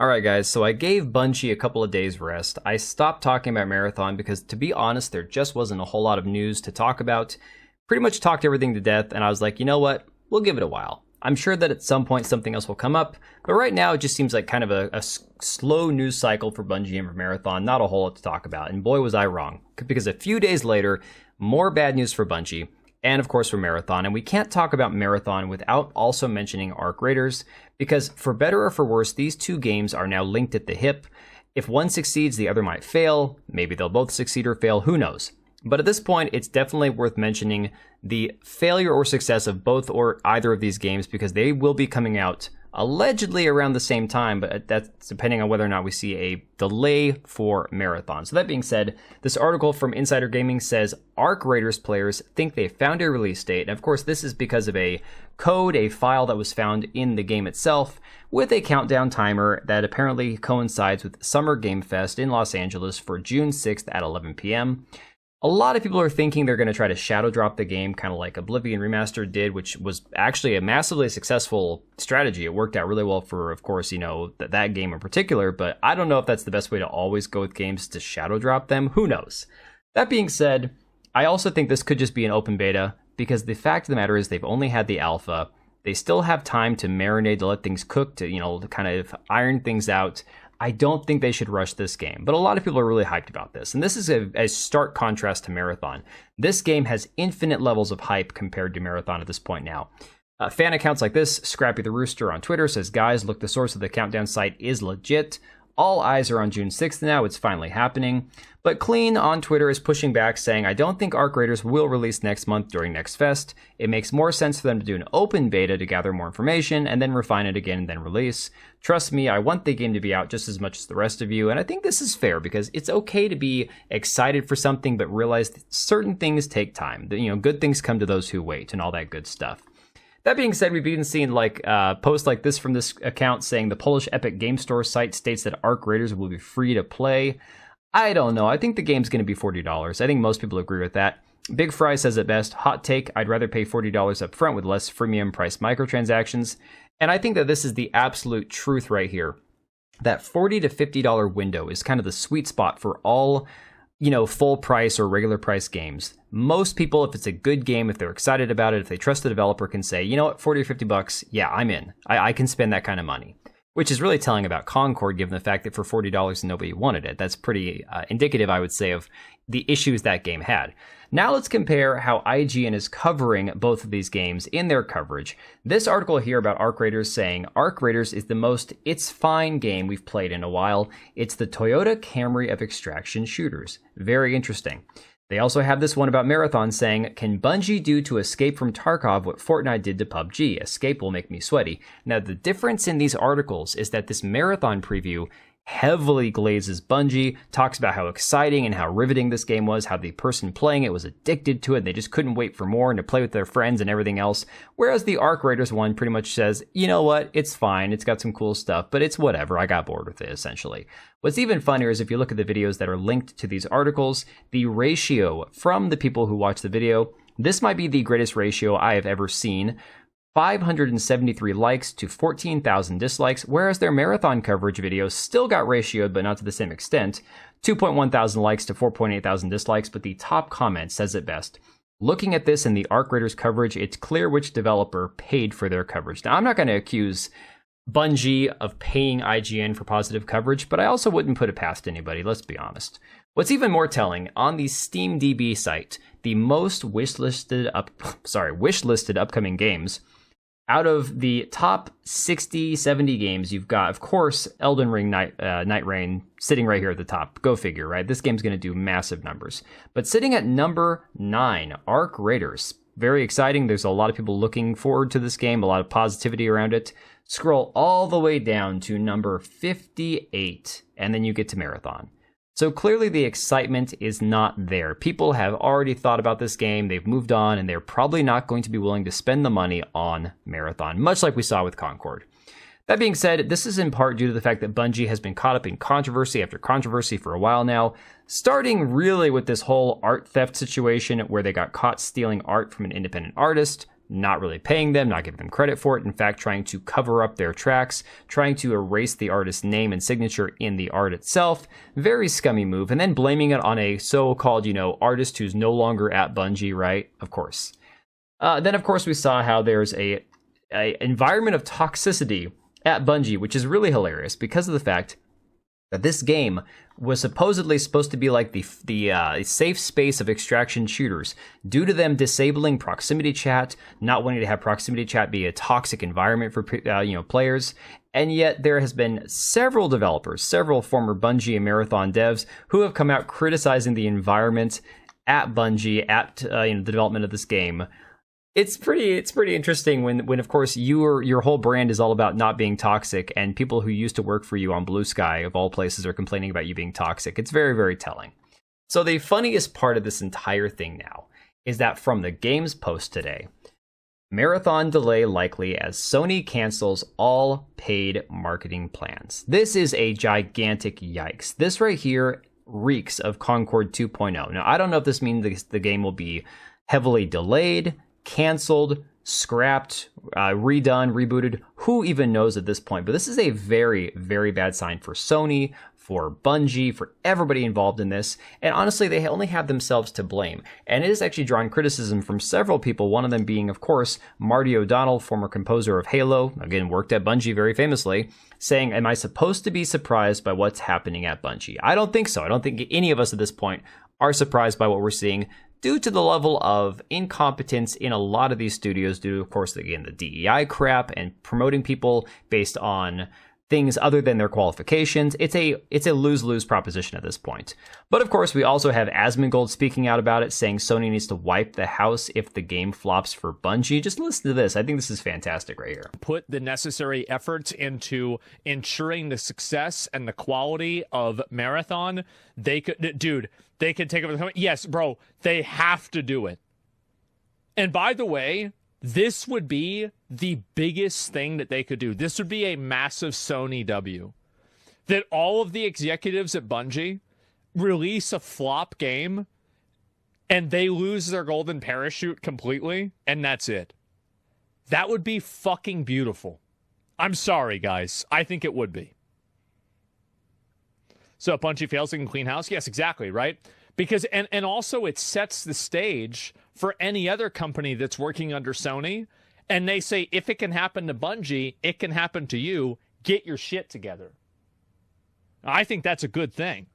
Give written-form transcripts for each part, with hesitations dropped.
Alright guys, so I gave Bungie a couple of days rest. I stopped talking about Marathon because, to be honest, there just wasn't a whole lot of news to talk about. Pretty much talked everything to death, and I was like, you know what, we'll give it a while. I'm sure that at some point something else will come up, but right now it just seems like kind of a slow news cycle for Bungie and for Marathon, not a whole lot to talk about, and boy was I wrong. Because a few days later, more bad news for Bungie, and of course for Marathon, and we can't talk about Marathon without also mentioning Arc Raiders, because for better or for worse, these two games are now linked at the hip. If one succeeds, the other might fail. Maybe they'll both succeed or fail, who knows? But at this point, it's definitely worth mentioning the failure or success of both or either of these games, because they will be coming out allegedly around the same time, but that's depending on whether or not we see a delay for Marathon. So that being said, this article from Insider Gaming says Arc Raiders players think they found a release date. And of course, this is because of a code, a file that was found in the game itself with a countdown timer that apparently coincides with Summer Game Fest in Los Angeles for June 6th at 11 p.m. A lot of people are thinking they're going to try to shadow drop the game, kind of like Oblivion Remastered did, which was actually a massively successful strategy. It worked out really well for, of course, you know, that game in particular, but I don't know if that's the best way to always go with games, to shadow drop them. Who knows? That being said, I also think this could just be an open beta, because the fact of the matter is they've only had the alpha. They still have time to marinate, to let things cook, to, you know, to kind of iron things out. I don't think they should rush this game, but a lot of people are really hyped about this. And this is a stark contrast to Marathon. This game has infinite levels of hype compared to Marathon at this point now. Fan accounts like this, Scrappy the Rooster on Twitter says, guys, look, the source of the countdown site is legit. All eyes are on June 6th now, it's finally happening. But Clean on Twitter is pushing back, saying, I don't think Arc Raiders will release next month during Next Fest. It makes more sense for them to do an open beta to gather more information, and then refine it again and then release. Trust me, I want the game to be out just as much as the rest of you, and I think this is fair, because it's okay to be excited for something, but realize that certain things take time. You know, good things come to those who wait, and all that good stuff. That being said, we've even seen posts like this from this account saying the Polish Epic Game Store site states that Arc Raiders will be free to play. I don't know. I think the game's going to be $40. I think most people agree with that. Big Fry says it best. Hot take, I'd rather pay $40 up front with less freemium price microtransactions. And I think that this is the absolute truth right here. That $40 to $50 window is kind of the sweet spot for all, you know, full price or regular price games. Most people, if it's a good game, if they're excited about it, if they trust the developer, can say, you know what, 40 or 50 bucks, yeah, I'm in. I can spend that kind of money. Which is really telling about Concord, given the fact that for $40 nobody wanted it. That's pretty indicative, I would say, of the issues that game had. Now let's compare how IGN is covering both of these games in their coverage. This article here about Arc Raiders saying, Arc Raiders is the most it's fine game we've played in a while. It's the Toyota Camry of extraction shooters. Very interesting. They also have this one about Marathon saying, can Bungie do to Escape from Tarkov what Fortnite did to PUBG? Escape will make me sweaty. Now, the difference in these articles is that this Marathon preview heavily glazes Bungie, talks about how exciting and how riveting this game was, how the person playing it was addicted to it, and they just couldn't wait for more and to play with their friends and everything else. Whereas the Arc Raiders one pretty much says, you know what, it's fine, it's got some cool stuff, but it's whatever, I got bored with it, essentially. What's even funnier is if you look at the videos that are linked to these articles, the ratio from the people who watch the video, this might be the greatest ratio I have ever seen. 573 likes to 14,000 dislikes, whereas their Marathon coverage videos still got ratioed, but not to the same extent. 2.1 thousand likes to 4.8 thousand dislikes, but the top comment says it best. Looking at this in the Arc Raiders coverage, it's clear which developer paid for their coverage. Now, I'm not going to accuse Bungie of paying IGN for positive coverage, but I also wouldn't put it past anybody, let's be honest. What's even more telling, on the SteamDB site, the most wishlisted upcoming games, out of the top 60, 70 games, you've got, of course, Elden Ring Night Rain sitting right here at the top. Go figure, right? This game's going to do massive numbers. But sitting at number 9, Arc Raiders. Very exciting. There's a lot of people looking forward to this game, a lot of positivity around it. Scroll all the way down to number 58, and then you get to Marathon. So clearly the excitement is not there. People have already thought about this game, they've moved on, and they're probably not going to be willing to spend the money on Marathon, much like we saw with Concord. That being said, this is in part due to the fact that Bungie has been caught up in controversy after controversy for a while now, starting really with this whole art theft situation where they got caught stealing art from an independent artist. not really paying them, not giving them credit for it. In fact, trying to cover up their tracks, trying to erase the artist's name and signature in the art itself. Very scummy move. And then blaming it on a so-called, artist who's no longer at Bungie, right? Of course. Then, of course, we saw how there's a environment of toxicity at Bungie, which is really hilarious because of the fact that this game was supposedly supposed to be like the safe space of extraction shooters due to them disabling proximity chat, not wanting to have proximity chat be a toxic environment for players. And yet there has been several developers, several former Bungie and Marathon devs who have come out criticizing the environment at Bungie, at the development of this game. It's pretty interesting when of course your whole brand is all about not being toxic, and people who used to work for you on Blue Sky of all places are complaining about you being toxic. It's very, very telling. So the funniest part of this entire thing now is that from the game's post today, Marathon delay likely as Sony cancels all paid marketing plans. This is a gigantic yikes. This right here reeks of Concord 2.0. Now, I don't know if this means the game will be heavily delayed, canceled, scrapped, redone, rebooted. Who even knows at this point? But this is a very, very bad sign for Sony, for Bungie, for everybody involved in this. And honestly, they only have themselves to blame. And it has actually drawn criticism from several people, one of them being, of course, Marty O'Donnell, former composer of Halo, again, worked at Bungie very famously, saying, am I supposed to be surprised by what's happening at Bungie? I don't think so. I don't think any of us at this point are surprised by what we're seeing, due to the level of incompetence in a lot of these studios, due to, of course, again, the DEI crap and promoting people based on things other than their qualifications. It's a lose-lose proposition at this point. But of course, we also have Asmongold speaking out about it, saying Sony needs to wipe the house if the game flops for Bungie. Just listen to this. I think this is fantastic right here. Put the necessary efforts into ensuring the success and the quality of Marathon. They could take over the company. Yes, bro, they have to do it. And by the way, this would be the biggest thing that they could do. This would be a massive Sony W. That all of the executives at Bungie release a flop game and they lose their golden parachute completely, and that's it. That would be fucking beautiful. I'm sorry, guys. I think it would be. So if Bungie fails, they can clean house? Yes, exactly, right? Because and also it sets the stage for any other company that's working under Sony, and they say, if it can happen to Bungie, it can happen to you. Get your shit together. I think that's a good thing.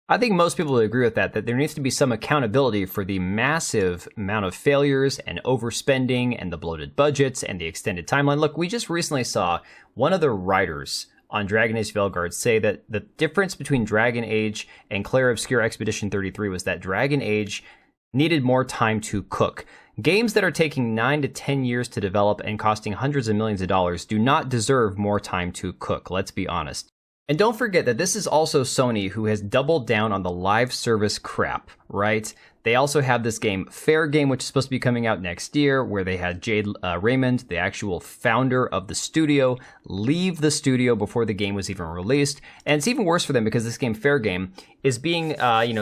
I think most people would agree with that there needs to be some accountability for the massive amount of failures and overspending and the bloated budgets and the extended timeline. Look, we just recently saw one of the writers on Dragon Age Veilguard say that the difference between Dragon Age and Clair Obscur Expedition 33 was that Dragon Age needed more time to cook. Games that are taking 9 to 10 years to develop and costing hundreds of millions of dollars do not deserve more time to cook, let's be honest. And don't forget that this is also Sony, who has doubled down on the live service crap, right? They also have this game, Fair Game, which is supposed to be coming out next year, where they had Jade Raymond, the actual founder of the studio, leave the studio before the game was even released. And it's even worse for them because this game, Fair Game, is being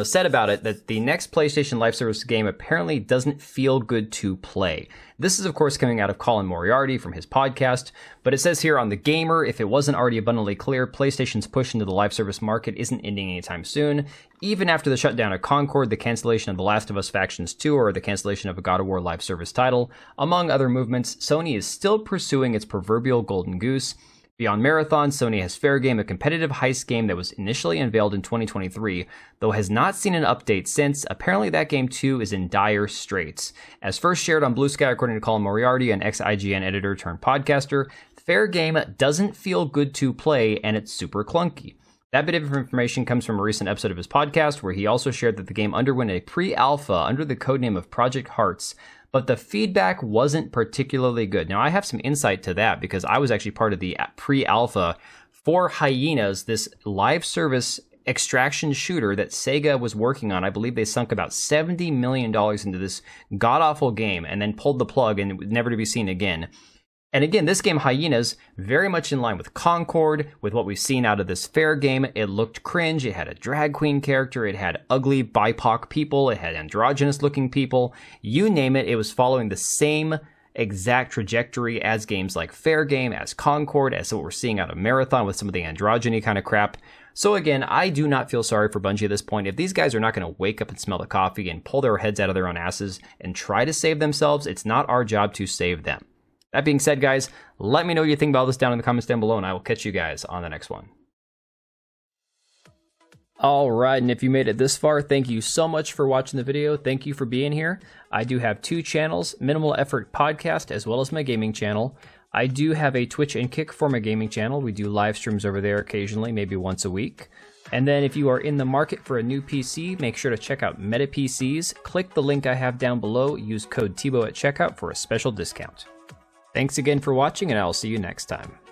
said about it that the next PlayStation live service game apparently doesn't feel good to play. This is, of course, coming out of Colin Moriarty from his podcast, but it says here on The Gamer, if it wasn't already abundantly clear, PlayStation's push into the live service market isn't ending anytime soon. Even after the shutdown of Concord, the cancellation of The Last of Us Factions 2, or the cancellation of a God of War live service title, among other movements, Sony is still pursuing its proverbial golden goose. Beyond Marathon, Sony has Fair Game, a competitive heist game that was initially unveiled in 2023, though has not seen an update since. Apparently that game too is in dire straits. As first shared on Blue Sky according to Colin Moriarty, an ex-IGN editor turned podcaster, Fair Game doesn't feel good to play and it's super clunky. That bit of information comes from a recent episode of his podcast where he also shared that the game underwent a pre-alpha under the codename of Project Hearts, but the feedback wasn't particularly good. Now, I have some insight to that because I was actually part of the pre-alpha for Hyenas, this live service extraction shooter that Sega was working on. I believe they sunk about $70 million into this god-awful game and then pulled the plug and it was never to be seen again. And again, this game, Hyenas, very much in line with Concord, with what we've seen out of this Fair game. It looked cringe, it had a drag queen character, it had ugly BIPOC people, it had androgynous looking people. You name it, it was following the same exact trajectory as games like Fair Game, as Concord, as what we're seeing out of Marathon with some of the androgyny kind of crap. So again, I do not feel sorry for Bungie at this point. If these guys are not going to wake up and smell the coffee and pull their heads out of their own asses and try to save themselves, it's not our job to save them. That being said, guys, let me know what you think about this down in the comments down below, and I will catch you guys on the next one. Alright, and if you made it this far, thank you so much for watching the video. Thank you for being here. I do have 2 channels, Minimal Effort Podcast, as well as my gaming channel. I do have a Twitch and Kick for my gaming channel. We do live streams over there occasionally, maybe once a week. And then if you are in the market for a new PC, make sure to check out Meta PCs. Click the link I have down below. Use code TBO at checkout for a special discount. Thanks again for watching, and I'll see you next time.